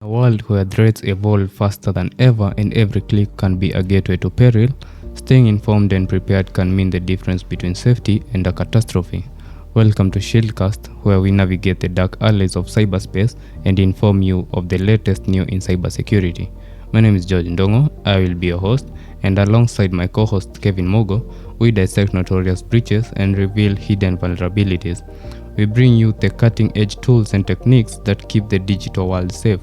A world where threats evolve faster than ever and every click can be a gateway to peril, staying informed and prepared can mean the difference between safety and a catastrophe. Welcome to Shieldcast, where we navigate the dark alleys of cyberspace and inform you of the latest news in cybersecurity. My name is George Ndongo, I will be your host, and alongside my co-host Kevin Mogo, we dissect notorious breaches and reveal hidden vulnerabilities. We bring you the cutting-edge tools and techniques that keep the digital world safe.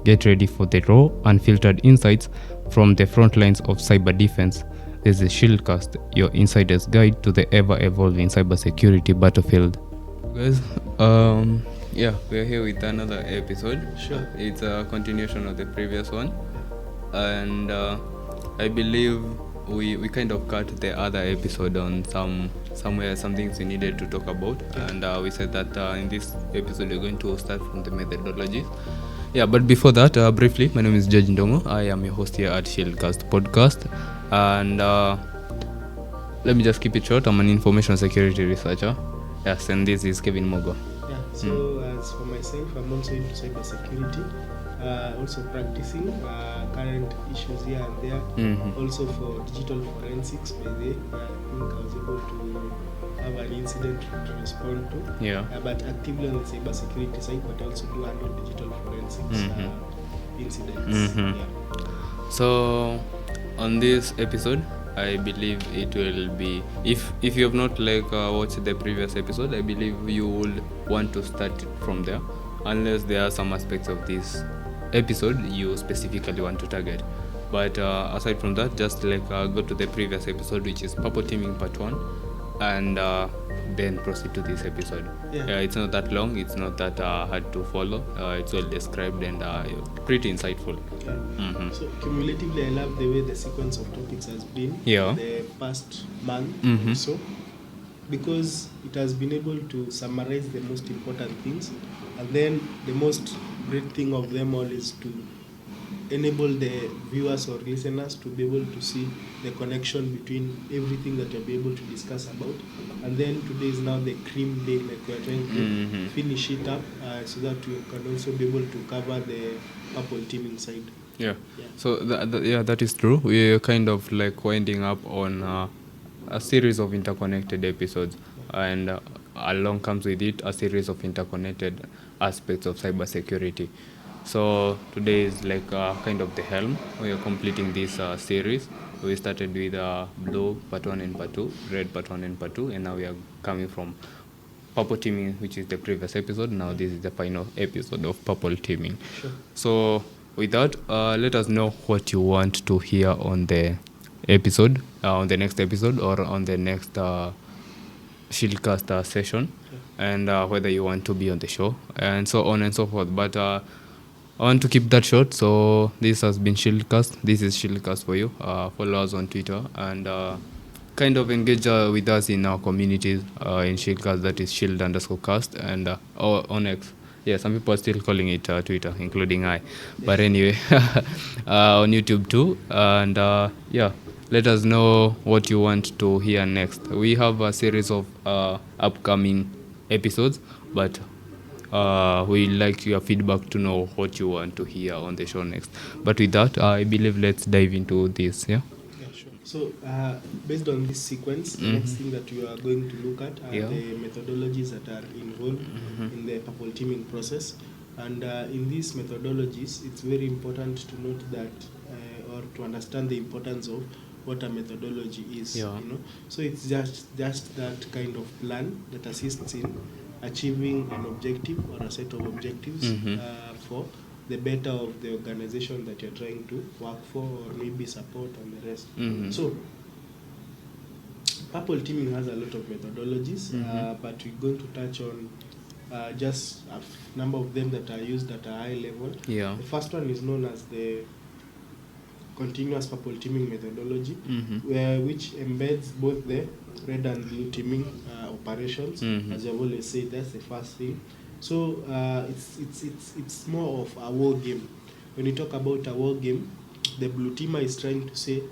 Get ready for the raw, unfiltered insights from the front lines of cyber defense. This is Shieldcast, your insider's guide to the ever-evolving cybersecurity battlefield. Guys, we're here with another episode. Sure. It's a continuation of the previous one, and I believe we kind of cut the other episode on some things we needed to talk about, and we said that in this episode we're going to start from the methodologies. Yeah, but before that, briefly, my name is George Ndongo. I am your host here at Shieldcast Podcast, and let me just keep it short. I'm an information security researcher. Yes, and this is Kevin Mogo. Yeah, so as for myself, I'm also into cybersecurity, also practicing current issues here and there, also for digital forensics. By the way, I think I was able to have an incident to respond to. Yeah. But actively on the cybersecurity side, but I also do handle digital forensics incidents. Yeah. So, on this episode, I believe it will be, if you have not watched the previous episode, I believe you will want to start from there, unless there are some aspects of this episode you specifically want to target. But aside from that, just go to the previous episode, which is Purple Teaming Part 1, and then proceed to this episode. It's not that long, it's not that hard to follow, it's well described and pretty insightful. So cumulatively, I love the way the sequence of topics has been the past month or so, because it has been able to summarize the most important things, and then the most great thing of them all is to enable the viewers or listeners to be able to see the connection between everything that you'll be able to discuss about. And then today is now the cream day, like we're trying to finish it up so that we can also be able to cover the purple teaming side. Yeah. So that is true. We're kind of winding up on a series of interconnected episodes, and along comes with it a series of interconnected aspects of cybersecurity. So today is kind of the helm. We are completing this series. We started with blue part 1 and part 2, red part 1 and part 2, and now we are coming from purple teaming, which is the previous episode. Now this is the final episode of purple teaming. Sure. So with that, let us know what you want to hear on the episode, on the next episode, or on the next Shieldcast session, and whether you want to be on the show, and so on and so forth. But I want to keep that short, so this has been Shieldcast. This is Shieldcast for you. Follow us on Twitter and kind of engage with us in our communities in Shieldcast, that is Shield_cast, and on X. Yeah, some people are still calling it Twitter, including I. But anyway, on YouTube too. And let us know what you want to hear next. We have a series of upcoming episodes, but we like your feedback to know what you want to hear on the show next. But with that, I believe let's dive into this. Yeah, sure. So based on this sequence, the next thing that you are going to look at are the methodologies that are involved in the purple teaming process. And in these methodologies, it's very important to note that or to understand the importance of what a methodology is. So it's just that kind of plan that assists in achieving an objective or a set of objectives for the better of the organization that you're trying to work for, or maybe support and the rest. So purple teaming has a lot of methodologies, but we're going to touch on just a number of them that are used at a high level. The first one is known as the continuous purple teaming methodology, which embeds both the red and blue teaming operations. As I've always said, that's the first thing. So it's more of a war game. When you talk about a war game, the blue teamer is trying to say,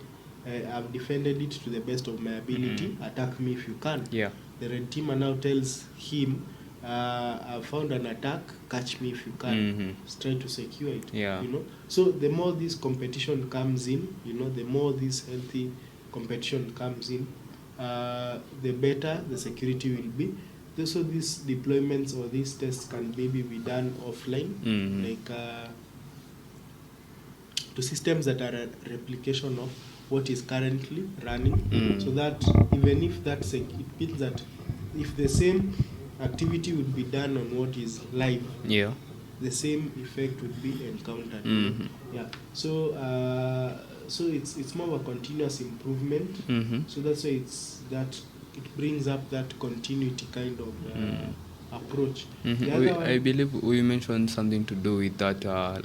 I've defended it to the best of my ability. Attack me if you can. Yeah. The red teamer now tells him, I found an attack, catch me if you can. Try to secure it. Yeah. You know, so the more this competition comes in, you know, the more this healthy competition comes in, the better the security will be. So these deployments or these tests can maybe be done offline, like to systems that are a replication of what is currently running, so that even if it means that if the same activity would be done on what is live, Yeah. the same effect would be encountered. Yeah. So so it's more of a continuous improvement. So that's why it brings up that continuity kind of approach. The other one, I believe we mentioned something to do with that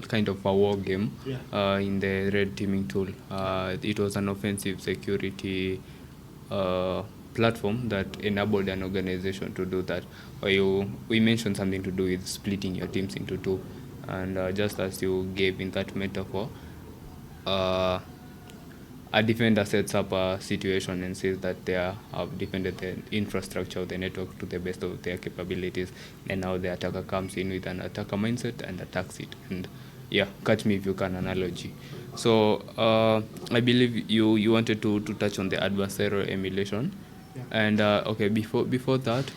kind of a war game in the red teaming tool. It was an offensive security platform that enabled an organization to do that. We mentioned something to do with splitting your teams into two, and just as you gave in that metaphor, a defender sets up a situation and says that they have defended the infrastructure of the network to the best of their capabilities, and now the attacker comes in with an attacker mindset and attacks it. And yeah, catch me if you can analogy. So I believe you wanted to touch on the adversarial emulation. And okay, before that,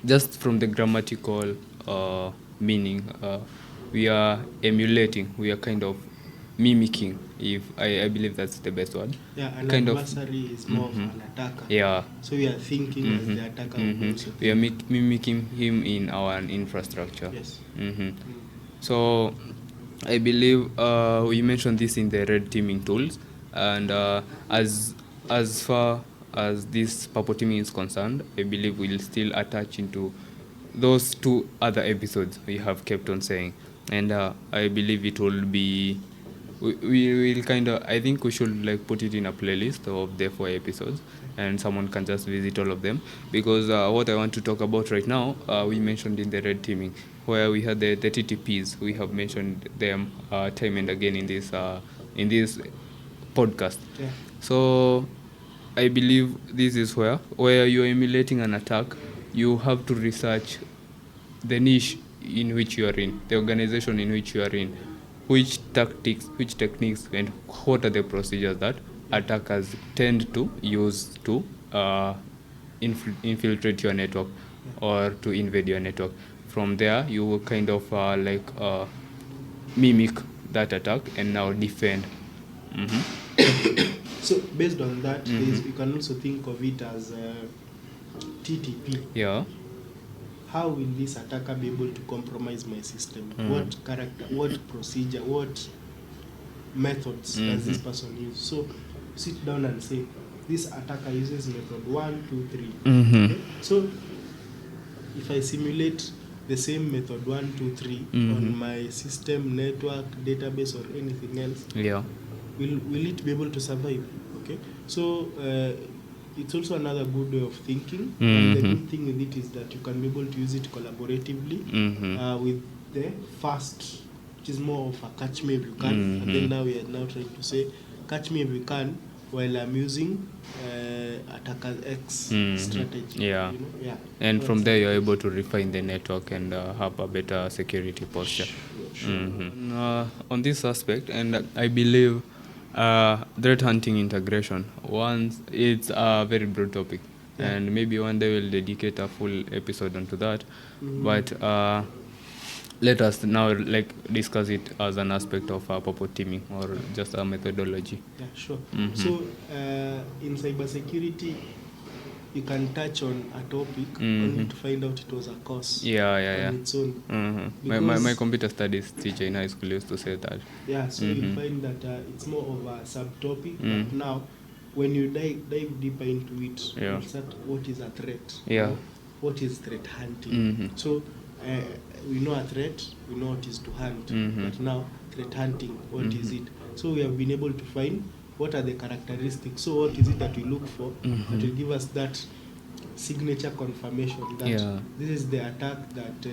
just from the grammatical meaning, we are emulating, we are kind of mimicking, if I believe that's the best word. Yeah, an kind adversary is more of an attacker. Yeah. So we are thinking as the attacker would also We are think. mimicking him in our infrastructure. Yes. So I believe we mentioned this in the red teaming tools, and as far as this purple teaming is concerned, I believe we'll still attach into those two other episodes we have kept on saying, and I believe it will be we will kind of, I think we should like put it in a playlist of the 4 episodes, and someone can just visit all of them, because what I want to talk about right now, we mentioned in the red teaming, where we had the TTPs. We have mentioned them time and again in this podcast. Yeah. So I believe this is where you're emulating an attack, you have to research the niche in which you are in, the organization in which you are in, which tactics, which techniques, and what are the procedures that attackers tend to use to infiltrate your network or to invade your network. From there, you will kind of mimic that attack and now defend. So based on that, you can also think of it as TTP. Yeah. How will this attacker be able to compromise my system? What character, what procedure, what methods does this person use? So sit down and say, this attacker uses method 1, 2, 3. Okay? So if I simulate the same method 1, 2, 3 on my system, network, database, or anything else, will it be able to survive? Okay, so it's also another good way of thinking. And the good thing with it is that you can be able to use it collaboratively with the first, which is more of a catch me if you can. And then now we are now trying to say catch me if you can, while I'm using attacker X strategy. Yeah. You know? Yeah. And from there, you're able to refine the network and have a better security posture. Sure. On this aspect, and I believe threat hunting integration, once it's a very broad topic, and maybe one day we'll dedicate a full episode onto that. But let us now discuss it as an aspect of purple teaming or just a methodology. Yeah, sure. So in cybersecurity, you can touch on a topic only to find out it was a course on its own. My computer studies teacher in high school used to say that. Yeah, so you find that it's more of a subtopic, but now when you dive deeper into it, you start what is a threat. Yeah. What is threat hunting? So we know a threat, we know what is to hunt, but now threat hunting, what is it? So we have been able to find what are the characteristics. So what is it that we look for that will give us that signature confirmation that this is the attack that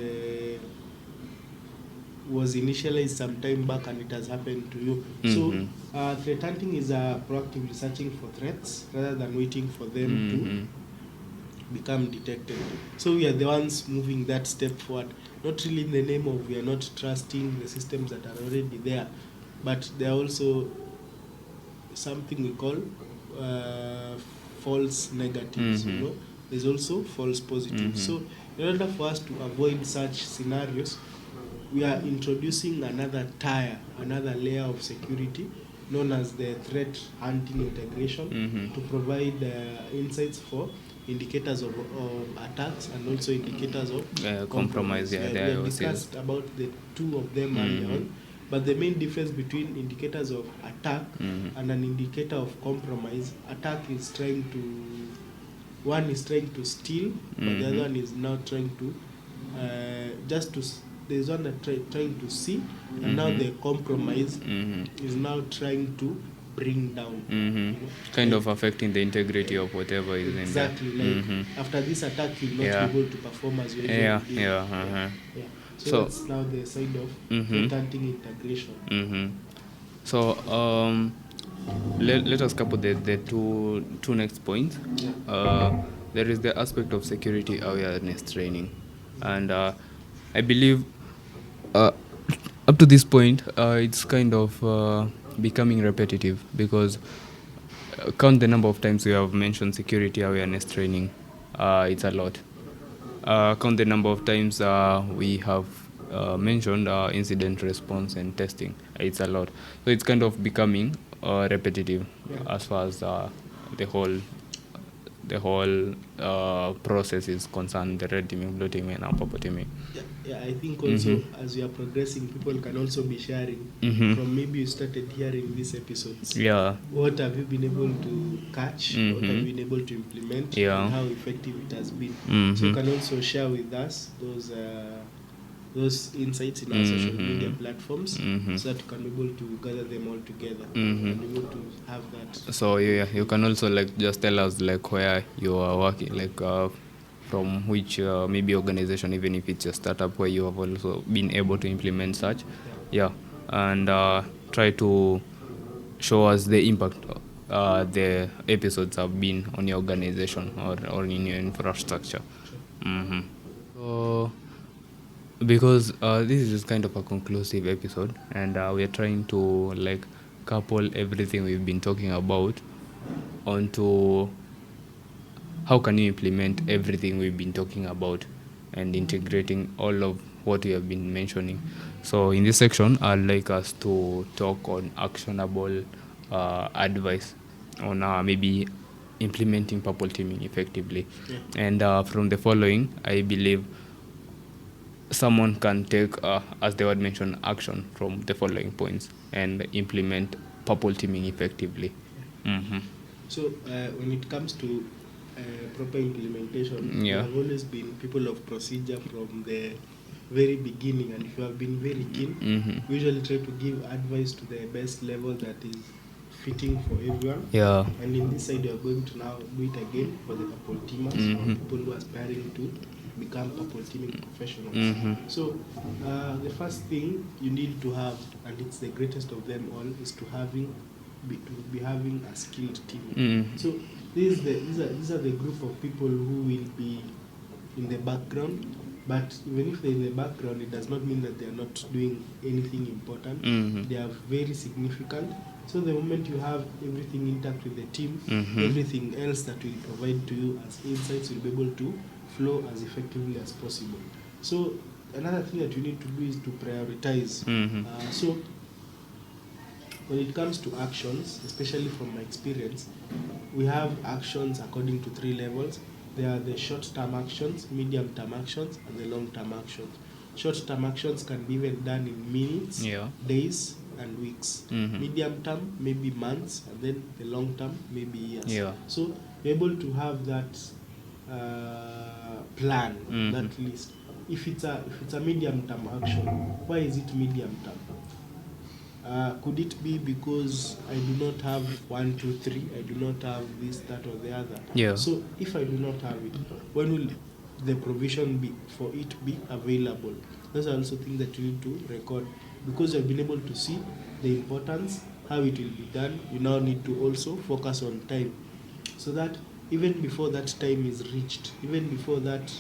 was initialized some time back and it has happened to you. So threat hunting is proactively searching for threats rather than waiting for them become detected. So we are the ones moving that step forward, not really in the name of we are not trusting the systems that are already there, but they are also something we call uh, false negatives. You know, there's also false positives. So in order for us to avoid such scenarios, we are introducing another tier, another layer of security known as the threat hunting integration to provide insights for indicators of attacks and also indicators of Compromise, yeah, We there have was discussed about the two of them earlier on, but the main difference between indicators of attack and an indicator of compromise, attack is trying to, one is trying to steal, but the other one is now trying to just to there's one that trying to see, and now the compromise is now trying to bring down. You know, kind like, of affecting the integrity of whatever is exactly, in there. like after this attack you'll not Yeah. be able to perform as you usually Yeah, do. yeah, Yeah. So, So- that's now the side of threat hunting integration. So let us couple the two next points. There is the aspect of security awareness training, and I believe uh, up to this point it's kind of becoming repetitive because count the number of times we have mentioned security awareness training. It's a lot. Count the number of times we have mentioned incident response and testing. It's a lot. So it's kind of becoming repetitive as far as the whole process is concerned, the red teaming, blue teaming, and purple teaming. Yeah, I think also as we are progressing, people can also be sharing from maybe you started hearing these episodes. Yeah. What have you been able to catch? What have you been able to implement? Yeah. And how effective it has been. So you can also share with us those insights in our social media platforms, so that you can be able to gather them all together and be able to have that. So yeah, you can also like just tell us like where you are working, like from which maybe organization, even if it's a startup where you have also been able to implement such. Yeah, and try to show us the impact the episodes have been on your organization or in your infrastructure. So because this is kind of a conclusive episode, and we are trying to like couple everything we've been talking about onto how can you implement everything we've been talking about and integrating all of what we have been mentioning. So in this section I'd like us to talk on actionable advice on maybe implementing purple teaming effectively. And from the following, I believe someone can take, as the word mentioned, action from the following points and implement purple teaming effectively. So when it comes to proper implementation, we Yeah. have always been people of procedure from the very beginning, and if you have been very keen, we usually try to give advice to the best level that is fitting for everyone. Yeah. And in this side, we are going to now do it again for the purple teamers, or people who are aspiring to become purple teaming professionals. So the first thing you need to have, and it's the greatest of them all, is to be having a skilled team. So these are the group of people who will be in the background, but even if they're in the background, it does not mean that they are not doing anything important. They are very significant. So the moment you have everything intact with the team, everything else that will provide to you as insights will be able to flow as effectively as possible. So another thing that you need to do is to prioritize. So when it comes to actions, especially from my experience, we have actions according to three levels. There are the short-term actions, medium-term actions, and the long-term actions. Short-term actions can be even done in minutes, Yeah. days, and weeks. Medium-term, maybe months, and then the long-term, maybe years. Yeah. So you're able to have that plan, that list. If it's a medium-term action, why is it medium-term? Could it be because I do not have 1, 2, 3? I do not have this, that, or the other. Yeah. So if I do not have it, when will the provision be for it be available? Those are also things that you need to record, because you have been able to see the importance, how it will be done. You now need to also focus on time, so that even before that time is reached, even before that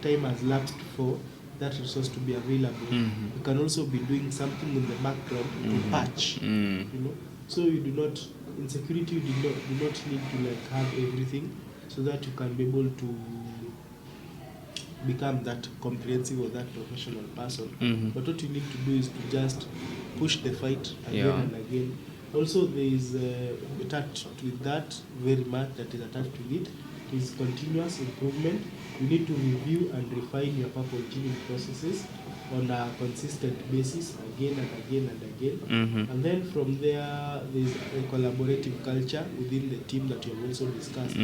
time has lapsed for that resource to be available, you can also be doing something in the background to patch. You know, so you do not, in security, you do not need to like have everything so that you can be able to become that comprehensive or that professional person. But what you need to do is to just push the fight again and again. Also, there is attached with that very much that is attached to it is continuous improvement. You need to review and refine your purple teaming processes on a consistent basis again and again and again. And then from there, there's a collaborative culture within the team that you have also discussed.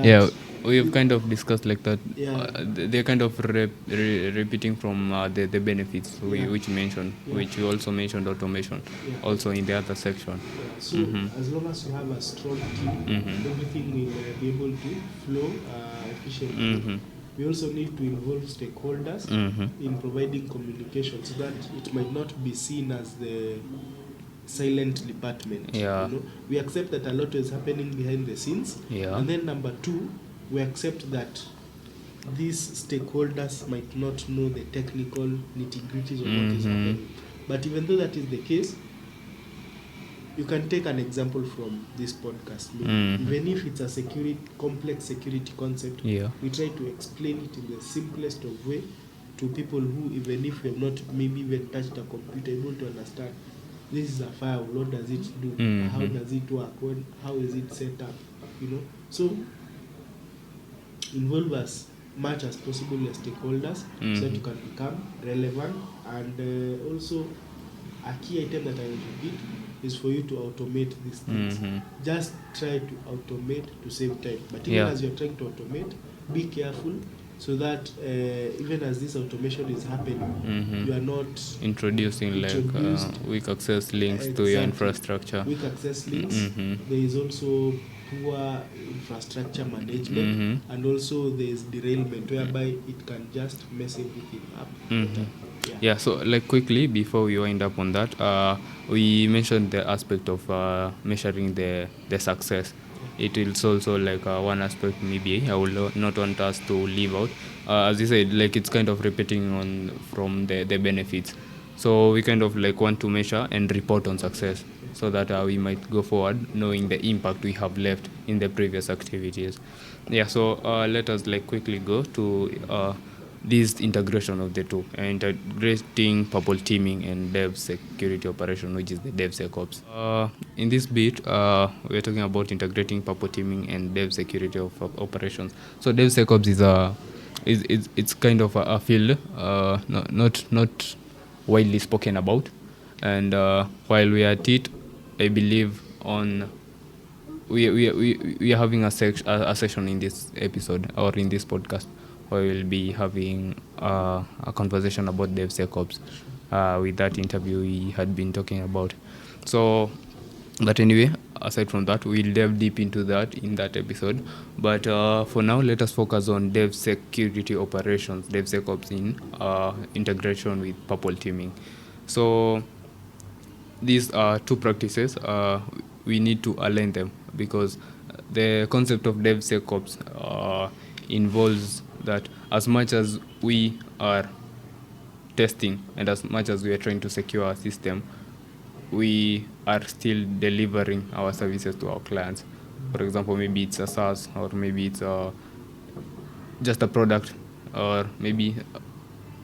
Yeah, we have kind of discussed like that. Yeah. They're kind of repeating from the benefits which you mentioned, which you also mentioned automation, also in the other section. So as long as you have a strong team, everything will be able to flow efficiently. We also need to involve stakeholders in providing communication so that it might not be seen as the silent department. Yeah. You know, we accept that a lot is happening behind the scenes. Yeah. And then number two, we accept that these stakeholders might not know the technical nitty-gritties of what is happening. But even though that is the case, you can take an example from this podcast. Even if it's a complex security concept, we try to explain it in the simplest of way to people who, even if we have not maybe even touched a computer, able to understand this is a firewall, what does it do, how does it work, how is it set up, you know. So involve as much as possible as stakeholders so that you can become relevant. And also a key item that I will repeat is for you to automate these things. Just try to automate to save time. But even as you're trying to automate, be careful so that even as this automation is happening, you are not introducing weak access links to your infrastructure. Weak access links. There is also poor infrastructure management, and also there is derailment whereby it can just mess everything up. Yeah, so like quickly before we wind up on that, we mentioned the aspect of measuring the success. It is also like one aspect maybe I will not want us to leave out. As you said, like it's kind of repeating on from the benefits. So we kind of like want to measure and report on success so that we might go forward knowing the impact we have left in the previous activities. So let us like quickly go to this integration of the two, integrating purple teaming and dev security operation, which is the DevSecOps. In this bit, we're talking about integrating purple teaming and dev security of operations. So DevSecOps is it's kind of a field not widely spoken about, and while we are at it, I believe on we are having a session in this episode or in this podcast. We will be having a conversation about DevSecOps with that interview we had been talking about. So, but anyway, aside from that, we'll delve deep into that in that episode. But for now, let us focus on dev security operations, DevSecOps in integration with purple teaming. So, these are two practices. We need to align them because the concept of DevSecOps involves that as much as we are testing and as much as we are trying to secure our system, we are still delivering our services to our clients. For example, maybe it's a SaaS, or maybe it's just a product, or maybe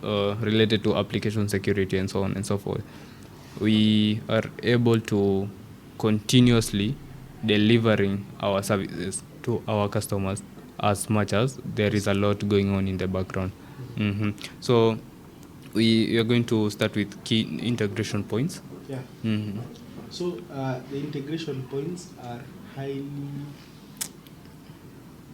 related to application security and so on and so forth. We are able to continuously delivering our services to our customers as much as there is a lot going on in the background. So we are going to start with key integration points. So the integration points are highly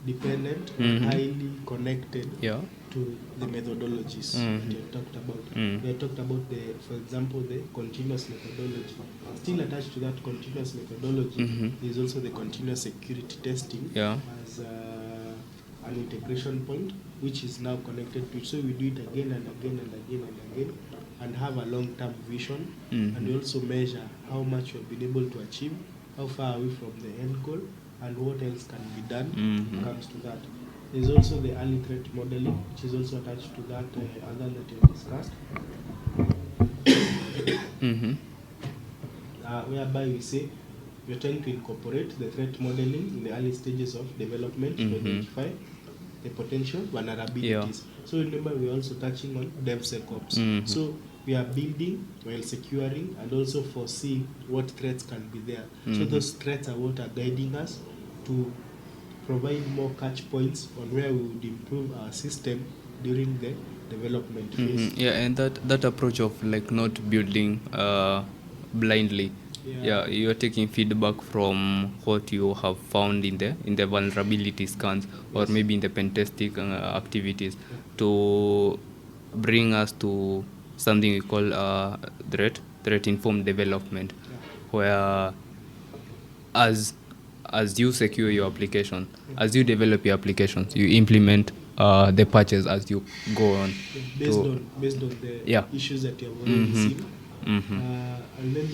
dependent, highly connected to the methodologies that you have talked about. We have talked about for example, the continuous methodology. Still attached to that continuous methodology, there is also the continuous security testing as an integration point, which is now connected to it. So we do it again and again and again and again, and have a long-term vision. And we also measure how much we have been able to achieve, how far are we from the end goal, and what else can be done when it Mhm. comes to that. There's also the early threat modeling, which is also attached to that other that you discussed, Mhm. whereby we say we're trying to incorporate the threat modeling in the early stages of development to Mhm. identify the potential Yeah. vulnerabilities. So remember, we're also touching on DevSecOps. Mhm. So we are building while securing and also foreseeing what threats can be there. So Mhm. those threats are what are guiding us to provide more catch points on where we would improve our system during the development phase. Yeah, and that approach of like not building blindly. Yeah. Yeah, you're taking feedback from what you have found in the vulnerability scans, or Yes. maybe in the pen testing activities, Yeah. to bring us to something we call threat informed development, Yeah. where as as you secure your application, Yeah. as you develop your applications, you implement the patches as you go on. Yeah, To based on the Yeah. issues that you have already Mhm. seen. Mhm. And then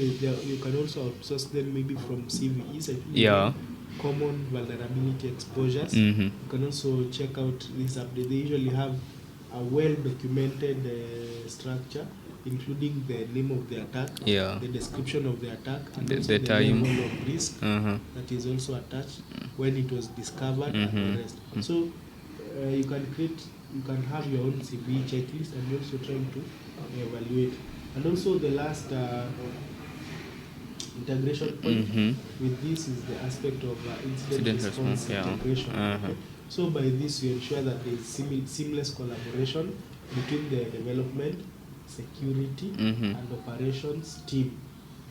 you can also outsource them maybe from CVEs. I think Yeah. common vulnerability exposures. Mhm. You can also check out this update. They usually have a well documented structure, including the name of the attack, Yeah. the description of the attack, and The- also the the time. level of risk Uh-huh. that is also attached, when it was discovered, and Mhm. the rest. So you can have your own CVE checklist, and you're also trying to evaluate. And also the last integration point Mhm. with this is the aspect of incident Incident response response. Yeah. integration. Uh-huh. Okay? So by this, you ensure that there is seamless collaboration between the development, security, Mhm. and operations team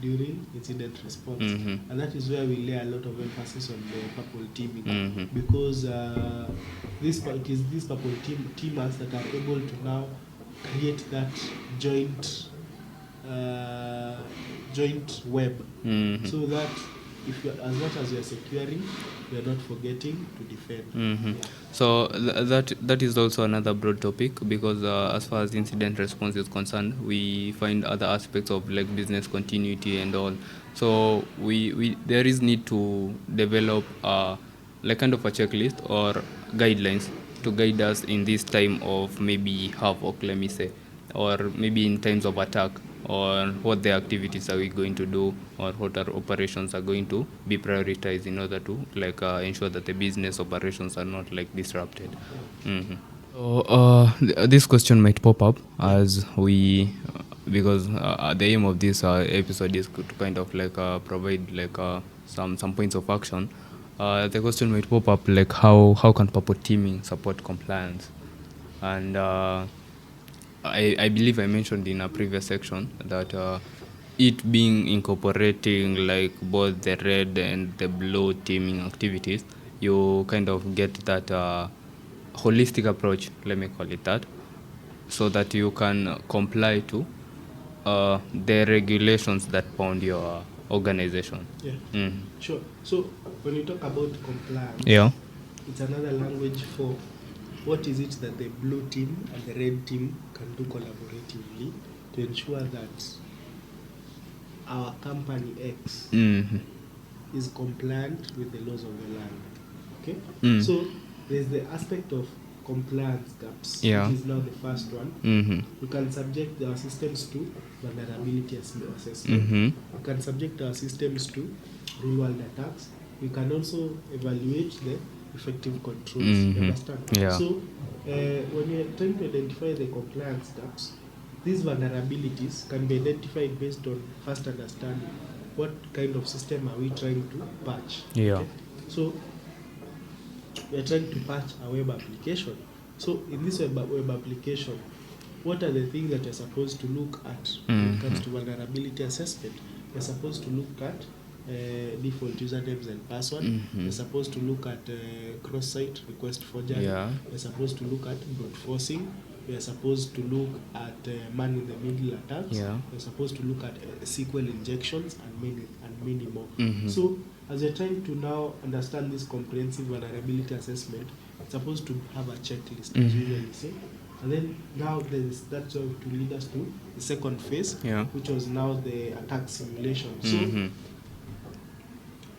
during incident response. Mhm. And that is where we lay a lot of emphasis on the purple teaming, Mhm. because it is these purple teamers that are able to now create that joint joint web, Mhm. so that if you, as much as you are securing, you are not forgetting to defend. Mhm. Yeah. So that is also another broad topic, because as far as incident response is concerned, we find other aspects of like business continuity and all. So we there is need to develop like kind of a checklist or guidelines to guide us in this time of maybe havoc, let me say, or maybe in times of attack, or what the activities are we going to do, or what our operations are going to be prioritized in order to like ensure that the business operations are not like disrupted. Mhm. So this question might pop up as we because the aim of this episode is to kind of like provide like some points of action. The question might pop up like how can purple teaming support compliance, and I believe I mentioned in a previous section that it being incorporating like both the red and the blue teaming activities, you kind of get that holistic approach, let me call it that, so that you can comply to the regulations that bound your organization. Yeah. Mm. Sure. So when you talk about compliance, Yeah. it's another language for what is it that the blue team and the red team can do collaboratively to ensure that our company X Mm-hmm. is compliant with the laws of the land. Okay? Mm. So there's the aspect of compliance gaps, Yeah. which is now the first one. Mm-hmm. We can subject our systems to vulnerability assessment. Mm-hmm. We can subject our systems to real-world attacks. We can also evaluate the effective controls. You Mm-hmm. understand? Yeah. So when you're trying to identify the compliance gaps, these vulnerabilities can be identified based on first understanding what kind of system are we trying to patch. Yeah. Okay? So we are trying to patch a web application. So in this web application, what are the things that you're supposed to look at when it comes to vulnerability assessment? You're supposed to look at default usernames and password. You're supposed to look at cross-site request forgery. Yeah. You're supposed to look at brute forcing. You're supposed to look at man-in-the-middle attacks. Yeah. You're supposed to look at SQL injections and many more. Mhm. So as you're trying to now understand this comprehensive vulnerability assessment, it's supposed to have a checklist, as we usually say. And then now that's going to lead us to the second phase, Yeah. which was now the attack simulation. Mhm.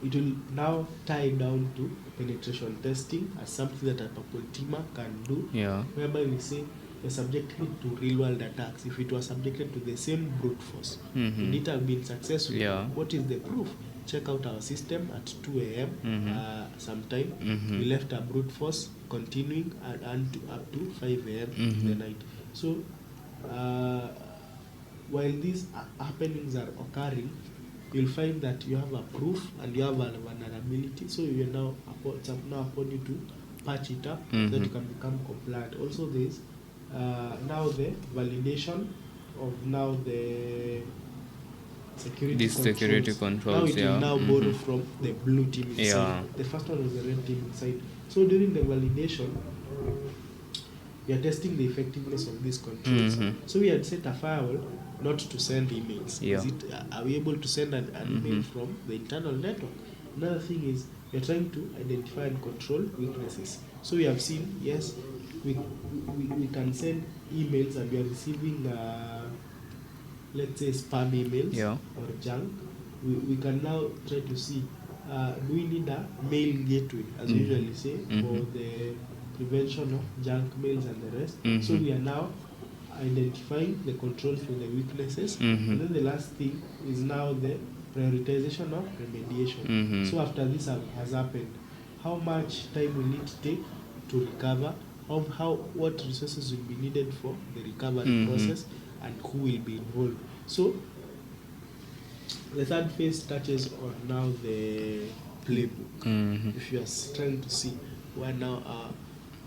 it will now tie down to penetration testing as something that a purple teamer can do, Yeah. whereby we say you're subjected to real world attacks. If it was subjected to the same brute force, would it have been successful? Yeah. What is the proof? Check out our system at 2 a.m. Sometime. We left a brute force continuing and up to 5 a.m. in the night. So while these happenings are occurring, you'll find that you have a proof and you have a vulnerability. So you are now upon you to patch it up so that you can become compliant. Also, there's now the validation of now the security controls. Now it will now borrow from the blue team inside. The first one was the red team inside. So during the validation, we are testing the effectiveness of these controls. So we had set a firewall not to send emails. Are we able to send an email from the internal network? Another thing is we are trying to identify and control weaknesses. So we have seen, yes, we can send emails and we are receiving let's say spam emails or junk. We can now try to see, do we need a mail gateway, as we usually say, for the prevention of junk mails and the rest. So we are now identifying the controls for the weaknesses. And then the last thing is now the prioritization of remediation. So after this has happened, how much time will it take to recover? What resources will be needed for the recovery process, and who will be involved? So the third phase touches on now the playbook. If you are trying to see where now our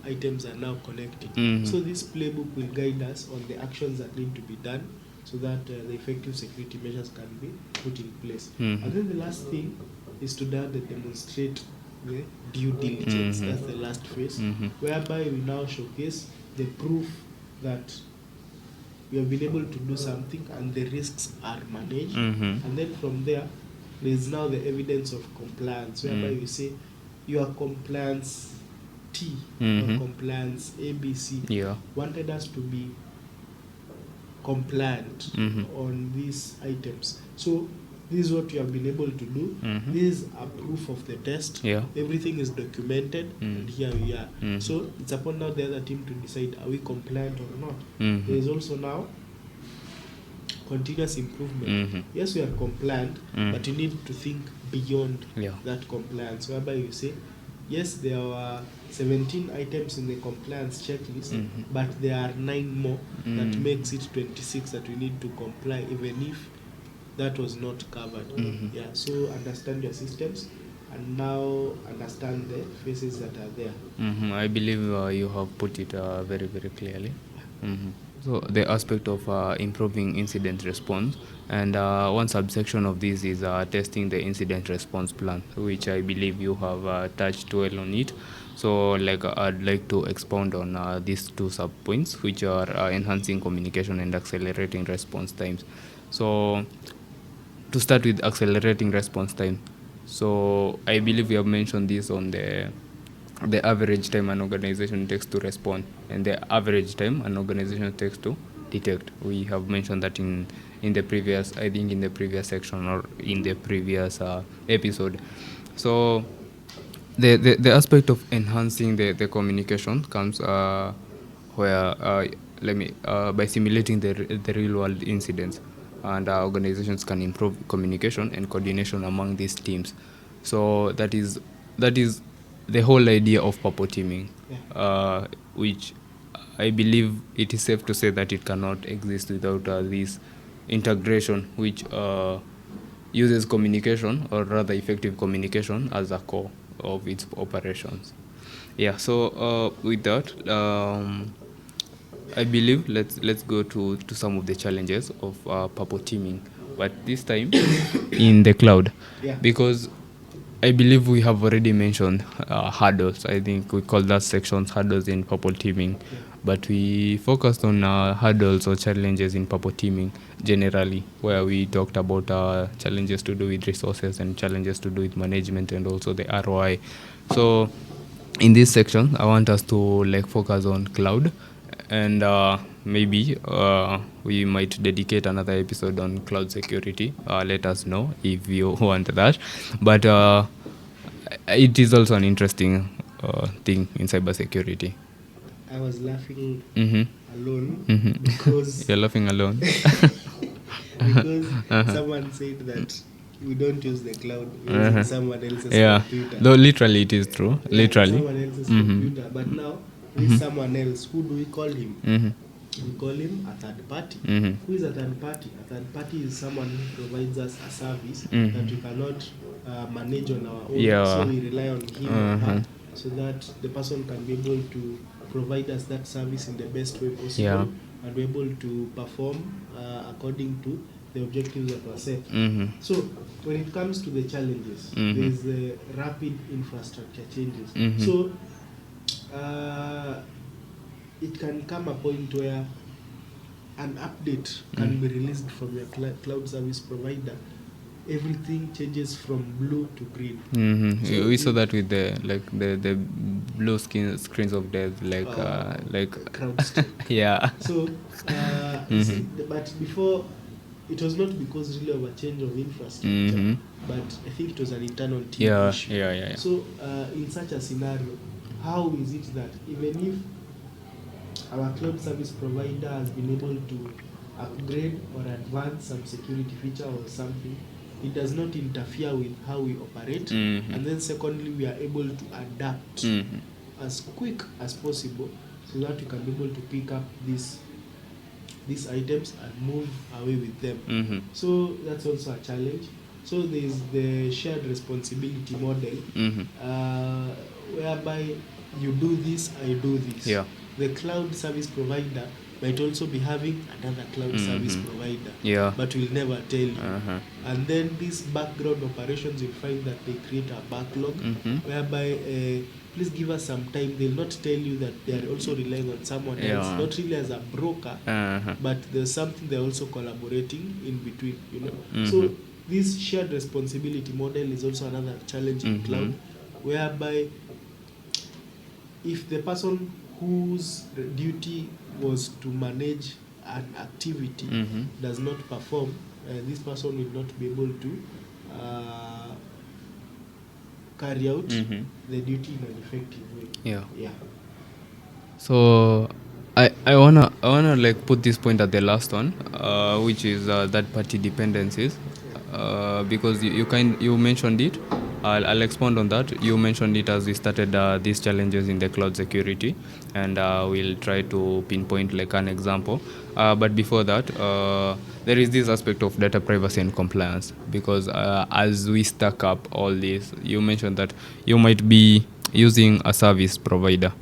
items are now connecting. So this playbook will guide us on the actions that need to be done so that the effective security measures can be put in place. And then the last thing is to demonstrate the due diligence. That's the last phase, whereby we now showcase the proof that we have been able to do something and the risks are managed. And then from there is now the evidence of compliance, whereby we say your compliance T or compliance ABC wanted us to be compliant on these items. So this is what you have been able to do. This is a proof of the test. Everything is documented, and here we are. So it's upon now the other team to decide, are we compliant or not? There is also now continuous improvement. Yes, we are compliant, but you need to think beyond that compliance, whereby you say, yes, there are 17 items in the compliance checklist, but there are 9 more that makes it 26 that we need to comply, even if that was not covered. So understand your systems and now understand the phases that are there. I believe you have put it very, very clearly. So the aspect of improving incident response, and one subsection of this is testing the incident response plan, which I believe you have touched well on it. So I'd like to expound on these two sub-points, which are enhancing communication and accelerating response times. So to start with accelerating response time, so I believe we have mentioned this on the average time an organization takes to respond and the average time an organization takes to detect. We have mentioned that in the previous, I think in the previous section or in the previous episode. So the aspect of enhancing the communication comes where by simulating the real world incidents, and organizations can improve communication and coordination among these teams. So that is the whole idea of purple teaming, which I believe it is safe to say that it cannot exist without this integration, which uses communication, or rather effective communication, as a core of its operations. So with that, I believe let's go to some of the challenges of purple teaming, but this time in the cloud, because I believe we have already mentioned hurdles. I think we call that section hurdles in purple teaming, but we focused on hurdles or challenges in purple teaming generally, where we talked about challenges to do with resources and challenges to do with management and also the ROI. So in this section, I want us to focus on cloud, and maybe we might dedicate another episode on cloud security. Let us know if you want that. But it is also an interesting thing in cybersecurity. I was laughing Mm-hmm. alone because You're laughing alone. because someone said that we don't use the cloud, we're using someone else's Yeah, computer. though literally it is true. Yeah, Literally. someone else's computer. But now, this someone else, who do we call him? We call him a third party. Who is a third party? A third party is someone who provides us a service that we cannot manage on our own. Yeah. So we rely on him or her so that the person can be able to provide us that service in the best way possible. Yeah. And be able to perform according to the objectives that were set. So when it comes to the challenges, there's the rapid infrastructure changes. So it can come a point where an update can be released from your cloud service provider. Everything changes from blue to green. So we saw that with the blue screens of death, like CrowdStrike. yeah. So, but before, it was not because really of a change of infrastructure, but I think it was an internal team issue. Yeah. So, in such a scenario, how is it that even if our cloud service provider has been able to upgrade or advance some security feature or something, it does not interfere with how we operate, and then secondly, we are able to adapt as quick as possible so that we can be able to pick up these items and move away with them. So that's also a challenge. So there's the shared responsibility model, whereby you do this, I do this. Yeah. The cloud service provider might also be having another cloud service provider, but will never tell you. And then these background operations, you'll find that they create a backlog, whereby please give us some time. They'll not tell you that they are also relying on someone else, not really as a broker, but there's something they're also collaborating in between, you know. So this shared responsibility model is also another challenge in cloud, whereby if the person whose duty was to manage an activity does not perform, this person will not be able to carry out the duty in an effective way. Yeah. So I wanna like put this point at the last one, which is third party dependencies, because you mentioned it. I'll expand on that. You mentioned it as we started these challenges in the cloud security, and we'll try to pinpoint like an example. But before that, there is this aspect of data privacy and compliance, because as we stack up all this, you mentioned that you might be using a service provider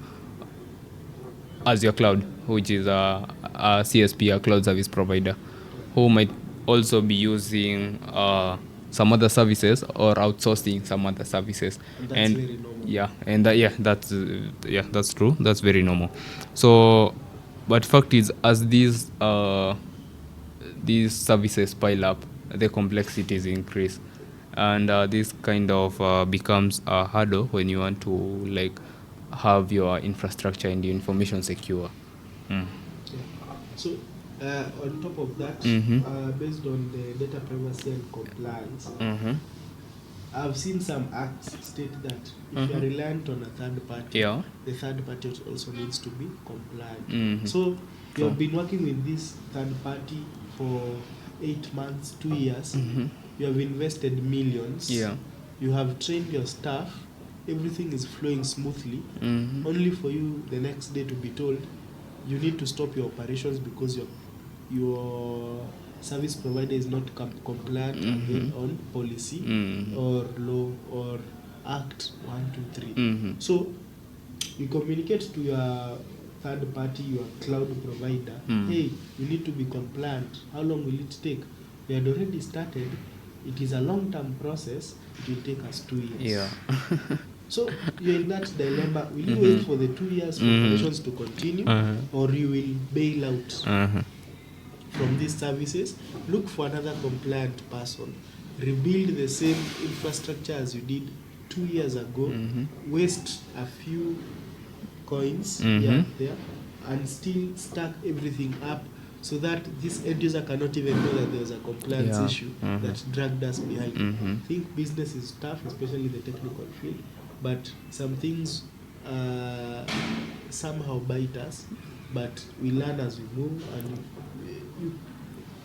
as your cloud, which is a CSP, a cloud service provider, who might also be using some other services or outsourcing some other services. And that's very normal. Yeah, and that's true. That's very normal. So, but fact is, as these services pile up, the complexities increase, and this kind of becomes a hurdle when you want to like have your infrastructure and your information secure. Yeah. So on top of that, based on the data privacy and compliance, I've seen some acts state that if you are reliant on a third party, the third party also needs to be compliant. So you have been working with this third party for 8 months, 2 years. You have invested millions. You have trained your staff. Everything is flowing smoothly. Only for you the next day to be told you need to stop your operations because your service provider is not compliant again on policy or law or Act 123. So you communicate to your third party, your cloud provider, hey, you need to be compliant. How long will it take? We had already started. It is a long-term process. It will take us 2 years. So you're in that dilemma. Will you wait for the 2 years for operations to continue, or you will bail out from these services, look for another compliant person, rebuild the same infrastructure as you did 2 years ago, waste a few coins here and there, and still stack everything up so that this end user cannot even know that there's a compliance issue that dragged us behind. I think business is tough, especially the technical field, but some things somehow bite us, but we learn as we move, and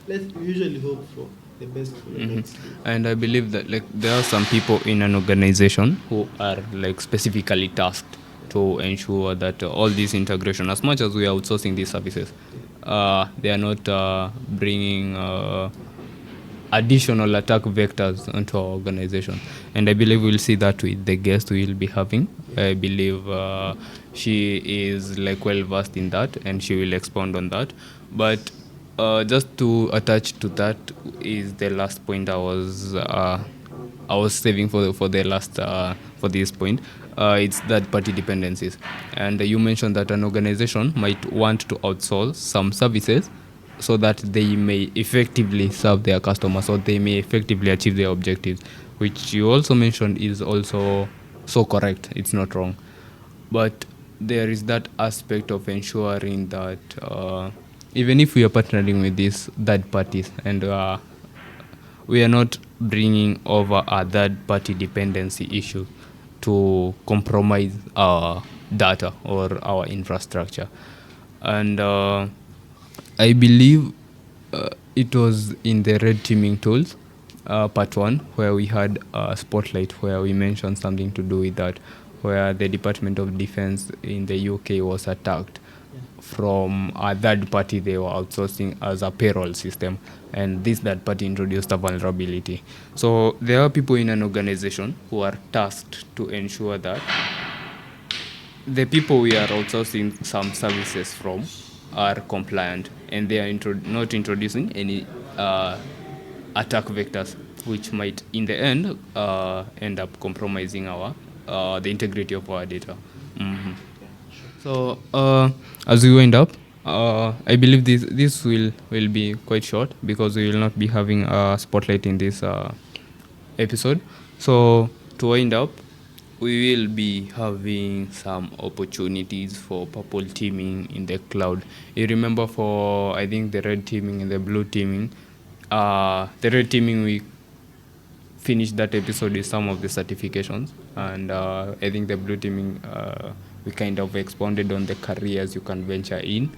let's usually hope for the best for the next day. And I believe that like there are some people in an organization who are like specifically tasked to ensure that all this integration, as much as we are outsourcing these services, they are not bringing additional attack vectors into our organization. And I believe we'll see that with the guest we'll be having. I believe she is like well versed in that, and she will expound on that. But just to attach to that is the last point I was saving for the last for this point. It's third-party dependencies, and you mentioned that an organization might want to outsource some services so that they may effectively serve their customers, or they may effectively achieve their objectives, which you also mentioned is also so correct. It's not wrong, but there is that aspect of ensuring that even if we are partnering with these third parties, and we are not bringing over a third-party dependency issue to compromise our data or our infrastructure. And I believe it was in the red teaming tools, part 1, where we had a spotlight where we mentioned something to do with that, where the Department of Defense in the UK was attacked from a third party they were outsourcing as a payroll system, and this third party introduced a vulnerability. So there are people in an organization who are tasked to ensure that the people we are outsourcing some services from are compliant, and they are not introducing any attack vectors, which might in the end end up compromising our the integrity of our data. So as we wind up, I believe this will be quite short because we will not be having a spotlight in this episode. So to wind up, we will be having some opportunities for purple teaming in the cloud. You remember for, I think, the red teaming and the blue teaming, the red teaming, we finished that episode with some of the certifications, and I think the blue teaming, we kind of expounded on the careers you can venture in.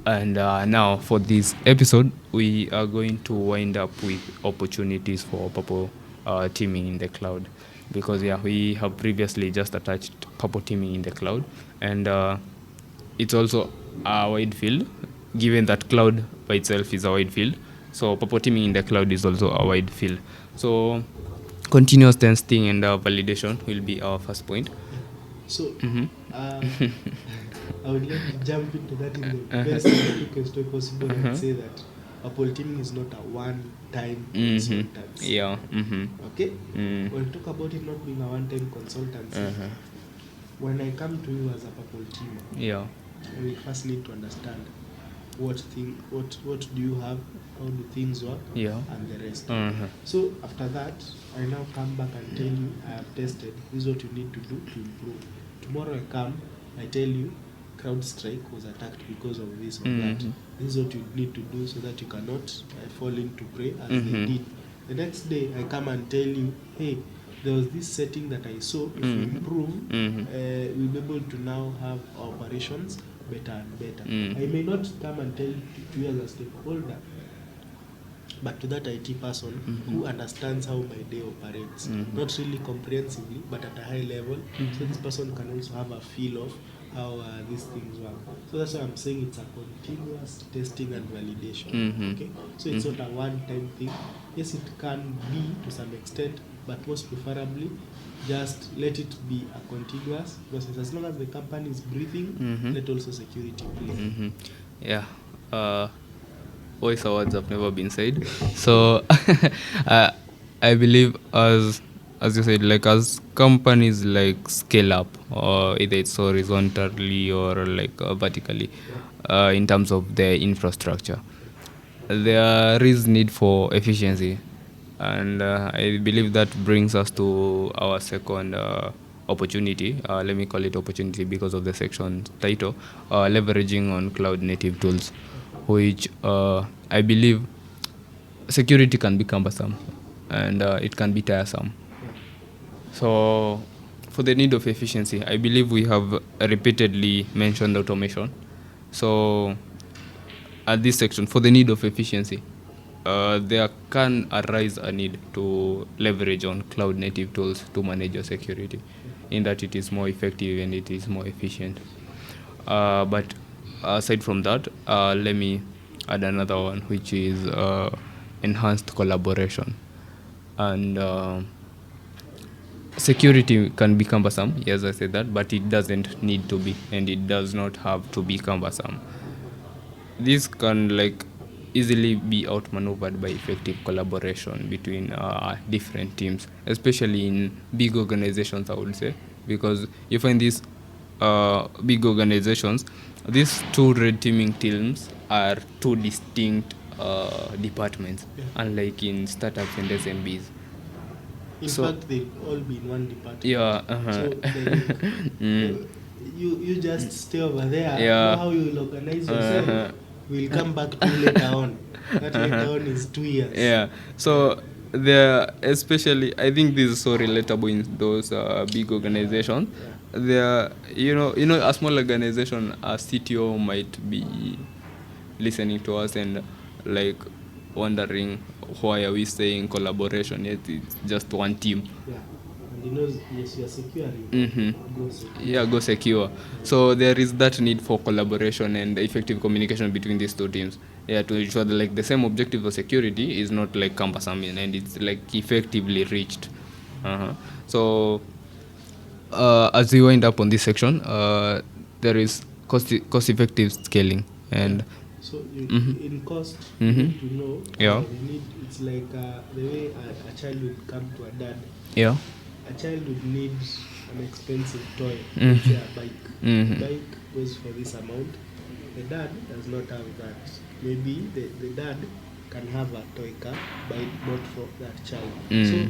And now for this episode, we are going to wind up with opportunities for purple teaming in the cloud, because we have previously just attached purple teaming in the cloud, and it's also a wide field, given that cloud by itself is a wide field. So purple teaming in the cloud is also a wide field. So continuous testing and validation will be our first point. So I would like to jump into that in the best quickest way possible and say that purple teaming is not a one-time consultancy. Okay? When we talk about it not being a one-time consultancy, when I come to you as a purple teamer, I will first need to understand what do you have, how do things work, and the rest. So after that, I now come back and tell you I have tested, this is what you need to do to improve. Tomorrow I come, I tell you CrowdStrike was attacked because of this or that. This is what you need to do so that you cannot fall into prey as they did. The next day I come and tell you, hey, there was this setting that I saw. If we improve, we'll be able to now have our operations better and better. I may not come and tell you as a stakeholder, but to that IT person who understands how my day operates, not really comprehensively, but at a high level, so this person can also have a feel of how these things work. So that's why I'm saying it's a continuous testing and validation. Okay, so it's not a one-time thing. Yes, it can be to some extent, but most preferably, just let it be a continuous process. As long as the company is breathing, let also security breathe. Voice awards have never been said. So I believe as you said, like as companies like scale up, or either it's horizontally or like vertically, in terms of their infrastructure, there is need for efficiency, and I believe that brings us to our second opportunity. Let me call it opportunity because of the section title, leveraging on cloud native tools, which I believe security can be cumbersome and it can be tiresome. So for the need of efficiency, I believe we have repeatedly mentioned automation. So at this section, for the need of efficiency, there can arise a need to leverage on cloud native tools to manage your security, in that it is more effective and it is more efficient. But aside from that, let me add another one, which is enhanced collaboration. And security can be cumbersome, yes, I said that, but it doesn't need to be, and it does not have to be cumbersome. This can easily be outmaneuvered by effective collaboration between different teams, especially in big organizations, I would say, because you find these big organizations, these two red teaming teams are two distinct departments, unlike in startups and SMBs. In fact, they've all been one department. Yeah. So you just stay over there. Yeah. Know how you will organize yourself. We'll come back to you later on. That later on is 2 years. Yeah. So there, especially, I think this is so relatable in those big organizations. There, a small organization, a CTO might be listening to us and wondering why are we saying collaboration yet it's just one team. Yeah. And he knows, yes, you're securing. Go secure. Yeah, go secure. So there is that need for collaboration and effective communication between these two teams. Yeah, to ensure that the same objective of security is not cumbersome and it's effectively reached. So as we wind up on this section, there is cost-effective scaling and. So in cost, you need to know. Yeah. It's like the way a child would come to a dad. Yeah. A child would need an expensive toy, let's say a bike. The bike goes for this amount. The dad does not have that. Maybe the dad can have a toy car bought for that child. So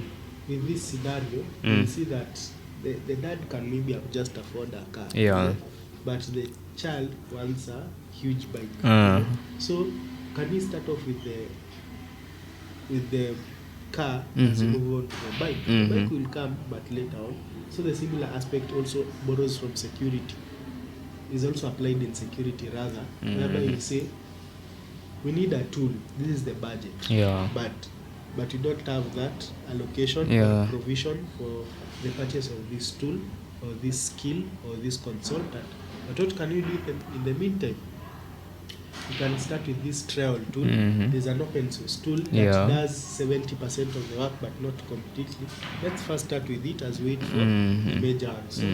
with this scenario, you see that the dad can maybe just afford a car. Yeah. But the child wants a huge bike. So can we start off with the car as we move on to the bike? The bike will come, but later on. So the similar aspect also borrows from security. Is also applied in security rather, whereby you say we need a tool. This is the budget. Yeah. But you don't have that allocation or provision for the purchase of this tool or this skill or this consultant. But what can you do in the meantime? You can start with this trial tool. There's an open source tool that does 70% of the work, but not completely. Let's first start with it as wait for the major answer.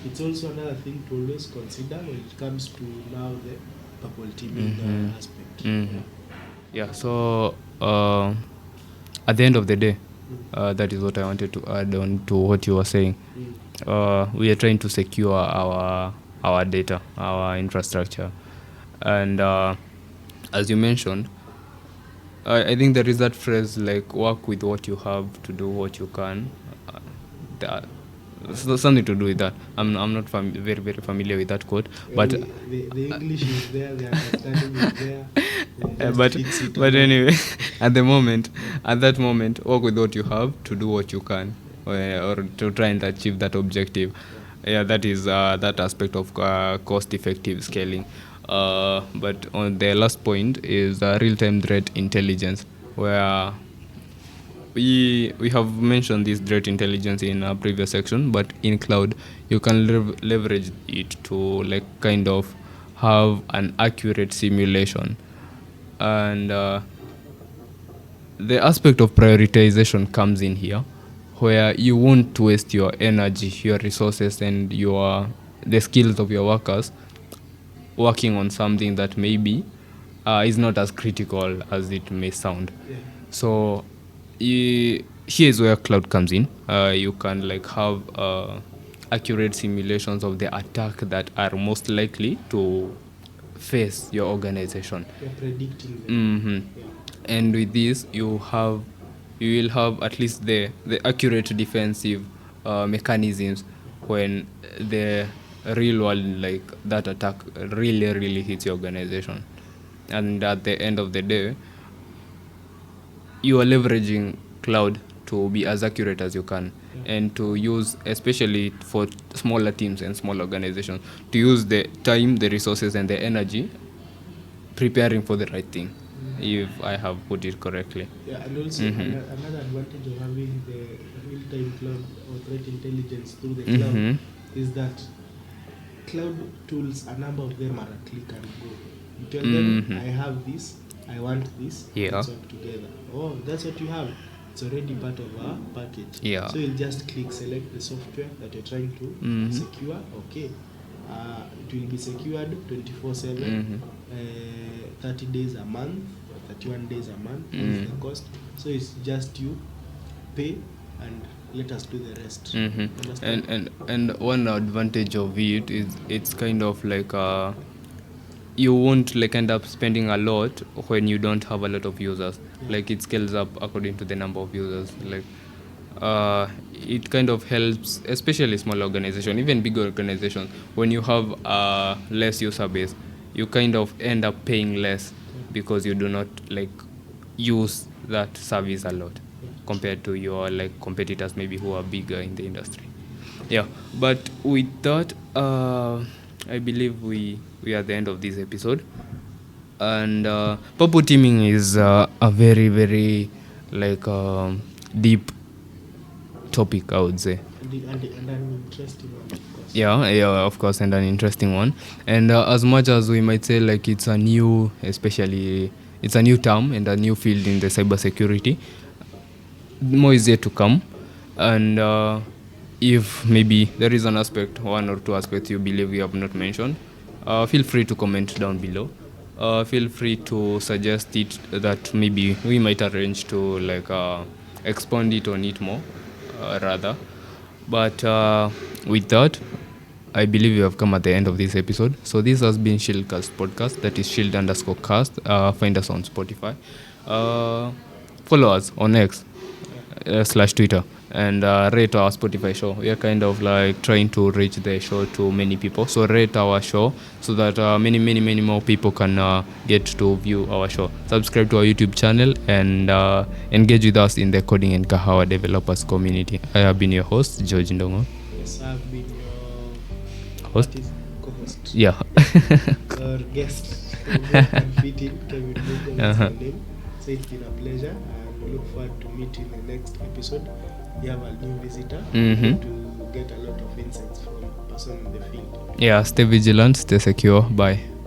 It's also another thing to always consider when it comes to now the purple teaming aspect. Yeah, so at the end of the day, that is what I wanted to add on to what you were saying. We are trying to secure our data, our infrastructure. And as you mentioned, I think there is that phrase work with what you have to do what you can. Something to do with that. I'm not very, very familiar with that quote. But the English is there, the understanding is there. But anyway, at that moment, work with what you have to do what you can, or to try and achieve that objective. Yeah, that is that aspect of cost-effective scaling. But on the last point is real-time threat intelligence, where we have mentioned this threat intelligence in a previous section, but in cloud you can leverage it to kind of have an accurate simulation. And the aspect of prioritization comes in here, where you won't waste your energy, your resources, and the skills of your workers working on something that maybe is not as critical as it may sound. So here's where cloud comes in. You can have accurate simulations of the attack that are most likely to face your organization. You're predicting them. And with this, you will have at least the accurate defensive mechanisms when the real world, like that attack really hits your organization. And at the end of the day, you are leveraging cloud to be as accurate as you can, and to use, especially for smaller teams and small organizations, to use the time, the resources, and the energy preparing for the right thing, if I have put it correctly. Yeah, and also another advantage of having the real-time cloud or threat intelligence through the cloud is that cloud tools, a number of them are a click and go. You tell them, I have this, I want this, let's work together. Oh, that's what you have. It's already part of our package. Yeah. So you'll just click, select the software that you're trying to secure. Okay. It will be secured 24/7, 30 days a month, 31 days a month. Is the cost. So it's just you pay and let us do the rest. And one advantage of it is it's kind of like you won't like end up spending a lot when you don't have a lot of users. Like it scales up according to the number of users. Like it kind of helps, especially small organizations, even big organizations. When you have less user base, you kind of end up paying less because you do not like use that service a lot compared to your like competitors maybe who are bigger in the industry. Yeah, but with that, I believe we are at the end of this episode. And purple teaming is a very like deep topic, I would say. And an interesting one, of course. Yeah, of course, and an interesting one. And as much as we might say like it's a new term and a new field in the cybersecurity, more is yet to come. And if maybe there is one or two aspects you believe we have not mentioned, feel free to comment down below. Feel free to suggest it that maybe we might arrange to like expand it on it more, rather. But with that, I believe we have come at the end of this episode. So this has been Shieldcast Podcast. That is Shield_cast. Find us on Spotify. Follow us on X /Twitter. And rate our Spotify show. We are kind of like trying to reach the show to many people. So rate our show so that many more people can get to view our show. Subscribe to our YouTube channel and engage with us in the Coding and Kahawa developers community. I have been your host, George Ndongo. Yes, I've been your host. Co-host. Yeah. Or guest. Kevin Mugo, that's my name. So it's been a pleasure. We look forward to meeting in the next episode. We have a new visitor to get a lot of insights from a person in the field. Yeah, stay vigilant, stay secure. Bye.